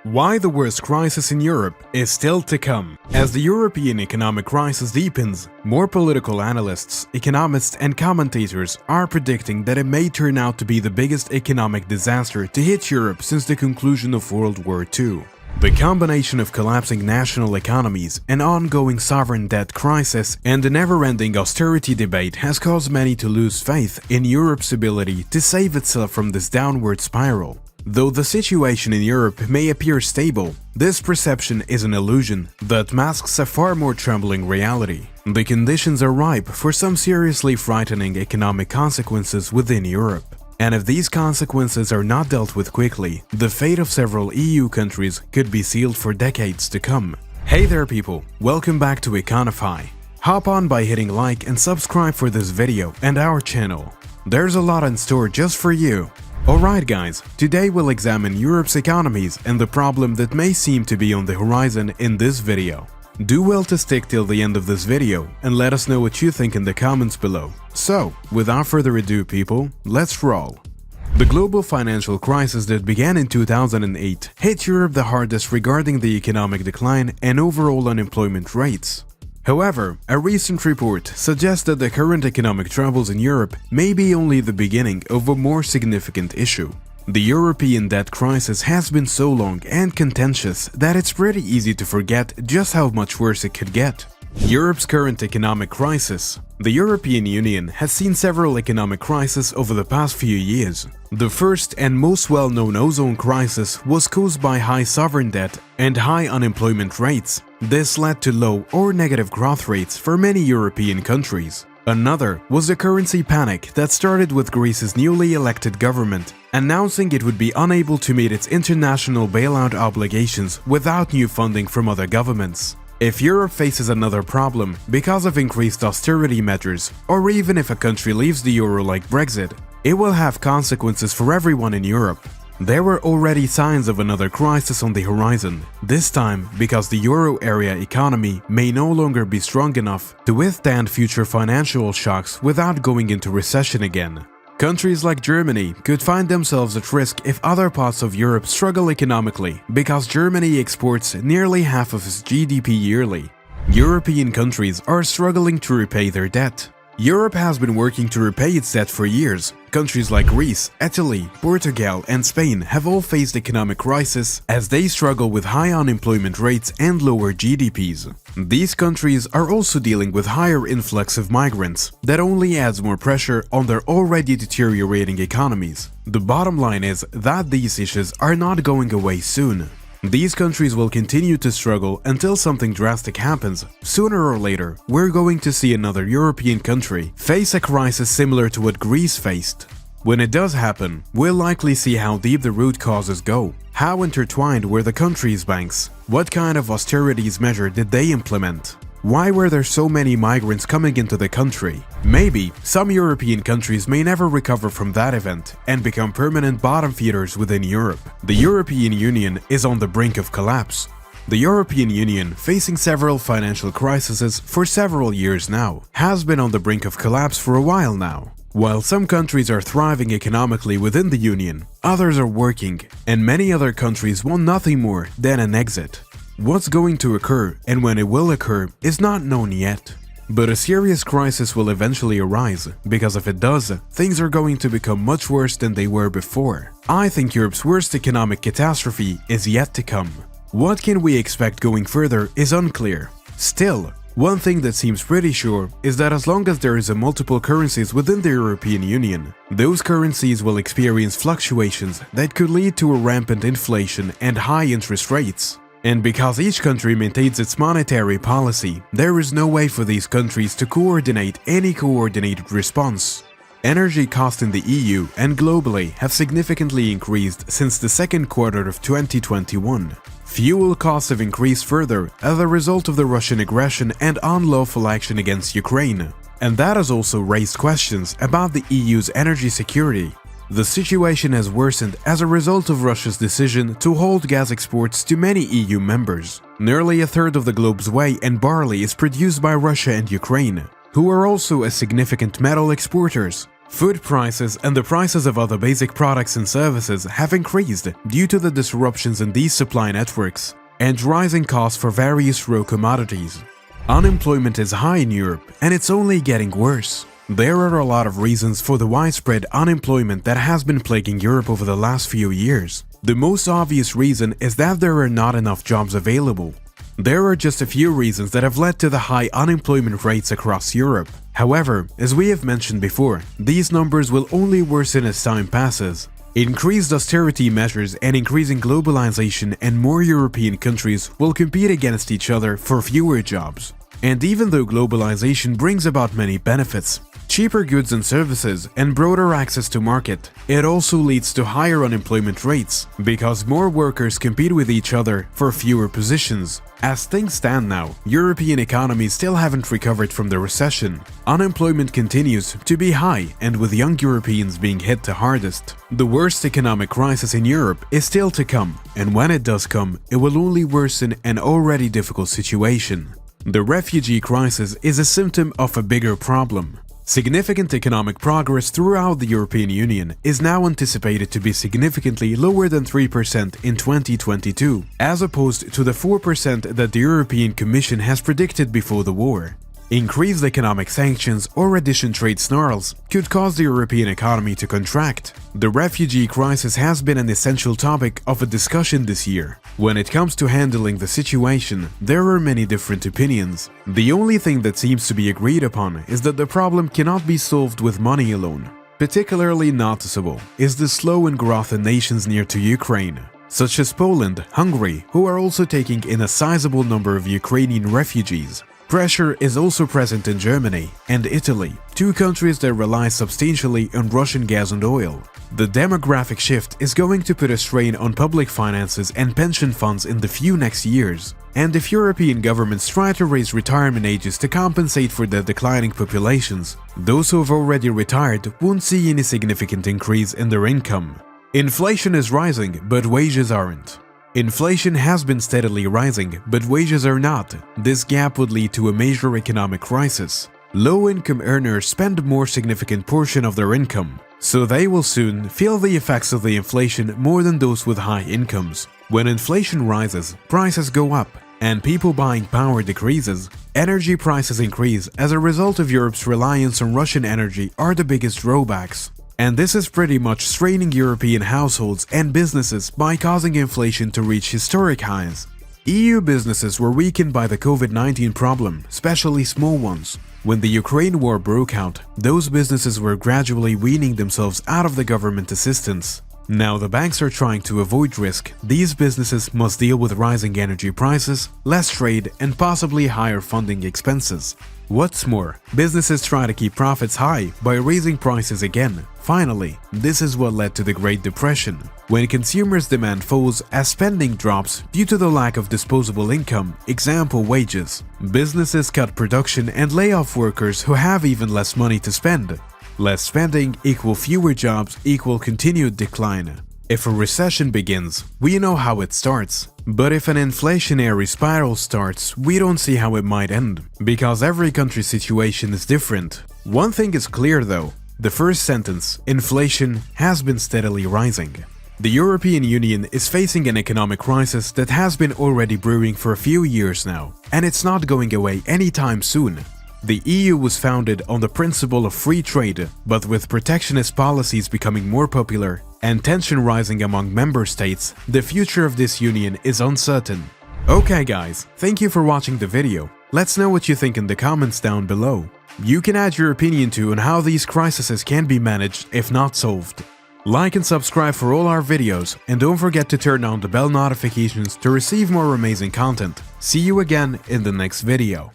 Why the worst crisis in Europe is still to come. As the European economic crisis deepens, more political analysts, economists and commentators are predicting that it may turn out to be the biggest economic disaster to hit Europe since the conclusion of World War II. The combination of collapsing national economies, an ongoing sovereign debt crisis, and a never-ending austerity debate has caused many to lose faith in Europe's ability to save itself from this downward spiral. Though the situation in Europe may appear stable, this perception is an illusion that masks a far more troubling reality. The conditions are ripe for some seriously frightening economic consequences within Europe. And if these consequences are not dealt with quickly, the fate of several EU countries could be sealed for decades to come. Hey there people, welcome back to Econify. Hop on by hitting like and subscribe for this video and our channel. There's a lot in store just for you. Alright guys, today we'll examine Europe's economies and the problem that may seem to be on the horizon in this video. Do well to stick till the end of this video and let us know what you think in the comments below. So, without further ado people, let's roll. The global financial crisis that began in 2008 hit Europe the hardest regarding the economic decline and overall unemployment rates. However, a recent report suggests that the current economic troubles in Europe may be only the beginning of a more significant issue. The European debt crisis has been so long and contentious that it's pretty easy to forget just how much worse it could get. Europe's current economic crisis. The European Union has seen several economic crises over the past few years. The first and most well-known ozone crisis was caused by high sovereign debt and high unemployment rates. This led to low or negative growth rates for many European countries. Another was the currency panic that started with Greece's newly elected government, announcing it would be unable to meet its international bailout obligations without new funding from other governments. If Europe faces another problem because of increased austerity measures, or even if a country leaves the euro like Brexit, it will have consequences for everyone in Europe. There were already signs of another crisis on the horizon, this time because the euro area economy may no longer be strong enough to withstand future financial shocks without going into recession again. Countries like Germany could find themselves at risk if other parts of Europe struggle economically, because Germany exports nearly half of its GDP yearly. European countries are struggling to repay their debt. Europe has been working to repay its debt for years. Countries like Greece, Italy, Portugal, and Spain have all faced economic crisis as they struggle with high unemployment rates and lower GDPs. These countries are also dealing with higher influx of migrants that only adds more pressure on their already deteriorating economies. The bottom line is that these issues are not going away soon. These countries will continue to struggle until something drastic happens. Sooner or later, we're going to see another European country face a crisis similar to what Greece faced. When it does happen, we'll likely see how deep the root causes go. How intertwined were the country's banks? What kind of austerities measure did they implement? Why were there so many migrants coming into the country? Maybe some European countries may never recover from that event and become permanent bottom feeders within Europe. The European Union is on the brink of collapse. The European Union, facing several financial crises for several years now, has been on the brink of collapse for a while now. While some countries are thriving economically within the Union, others are working, and many other countries want nothing more than an exit. What's going to occur and when it will occur is not known yet. But a serious crisis will eventually arise, because if it does, things are going to become much worse than they were before. I think Europe's worst economic catastrophe is yet to come. What can we expect going further is unclear. Still, one thing that seems pretty sure is that as long as there is multiple currencies within the European Union, those currencies will experience fluctuations that could lead to a rampant inflation and high interest rates. And because each country maintains its monetary policy, there is no way for these countries to coordinate any coordinated response. Energy costs in the EU and globally have significantly increased since the second quarter of 2021. Fuel costs have increased further as a result of the Russian aggression and unlawful action against Ukraine. And that has also raised questions about the EU's energy security. The situation has worsened as a result of Russia's decision to hold gas exports to many EU members. Nearly a third of the globe's whey and barley is produced by Russia and Ukraine, who are also a significant metal exporters. Food prices and the prices of other basic products and services have increased due to the disruptions in these supply networks and rising costs for various raw commodities. Unemployment is high in Europe and it's only getting worse. There are a lot of reasons for the widespread unemployment that has been plaguing Europe over the last few years. The most obvious reason is that there are not enough jobs available. There are just a few reasons that have led to the high unemployment rates across Europe. However, as we have mentioned before, these numbers will only worsen as time passes. Increased austerity measures and increasing globalization and more European countries will compete against each other for fewer jobs. And even though globalization brings about many benefits, cheaper goods and services, and broader access to market, it also leads to higher unemployment rates because more workers compete with each other for fewer positions. As things stand now, European economies still haven't recovered from the recession. Unemployment continues to be high, and with young Europeans being hit the hardest. The worst economic crisis in Europe is still to come, and when it does come, it will only worsen an already difficult situation. The refugee crisis is a symptom of a bigger problem. Significant economic progress throughout the European Union is now anticipated to be significantly lower than 3% in 2022, as opposed to the 4% that the European Commission has predicted before the war. Increased economic sanctions or additional trade snarls could cause the European economy to contract. The refugee crisis has been an essential topic of a discussion this year. When it comes to handling the situation, there are many different opinions. The only thing that seems to be agreed upon is that the problem cannot be solved with money alone. Particularly noticeable is the slow growth in nations near to Ukraine, such as Poland, Hungary, who are also taking in a sizable number of Ukrainian refugees. Pressure is also present in Germany and Italy, two countries that rely substantially on Russian gas and oil. The demographic shift is going to put a strain on public finances and pension funds in the few next years. And if European governments try to raise retirement ages to compensate for the declining populations, those who have already retired won't see any significant increase in their income. Inflation is rising, but wages aren't. Inflation has been steadily rising, but wages are not. This gap would lead to a major economic crisis. Low-income earners spend a more significant portion of their income, so they will soon feel the effects of the inflation more than those with high incomes. When inflation rises, prices go up, and people buying power decreases. Energy prices increase as a result of Europe's reliance on Russian energy are the biggest drawbacks. And this is pretty much straining European households and businesses by causing inflation to reach historic highs. EU businesses were weakened by the COVID-19 problem, especially small ones. When the Ukraine war broke out, those businesses were gradually weaning themselves out of the government assistance. Now the banks are trying to avoid risk. These businesses must deal with rising energy prices, less trade, and possibly higher funding expenses. What's more, businesses try to keep profits high by raising prices again. Finally, this is what led to the Great Depression, when consumers' demand falls as spending drops due to the lack of disposable income, example wages. Businesses cut production and lay off workers who have even less money to spend. Less spending equal fewer jobs equal continued decline. If a recession begins, we know how it starts. But if an inflationary spiral starts, we don't see how it might end, because every country's situation is different. One thing is clear though, the first sentence, inflation, has been steadily rising. The European Union is facing an economic crisis that has been already brewing for a few years now, and it's not going away anytime soon. The EU was founded on the principle of free trade, but with protectionist policies becoming more popular and tension rising among member states, the future of this union is uncertain. Okay guys, thank you for watching the video. Let's know what you think in the comments down below. You can add your opinion too on how these crises can be managed if not solved. Like and subscribe for all our videos, and don't forget to turn on the bell notifications to receive more amazing content. See you again in the next video.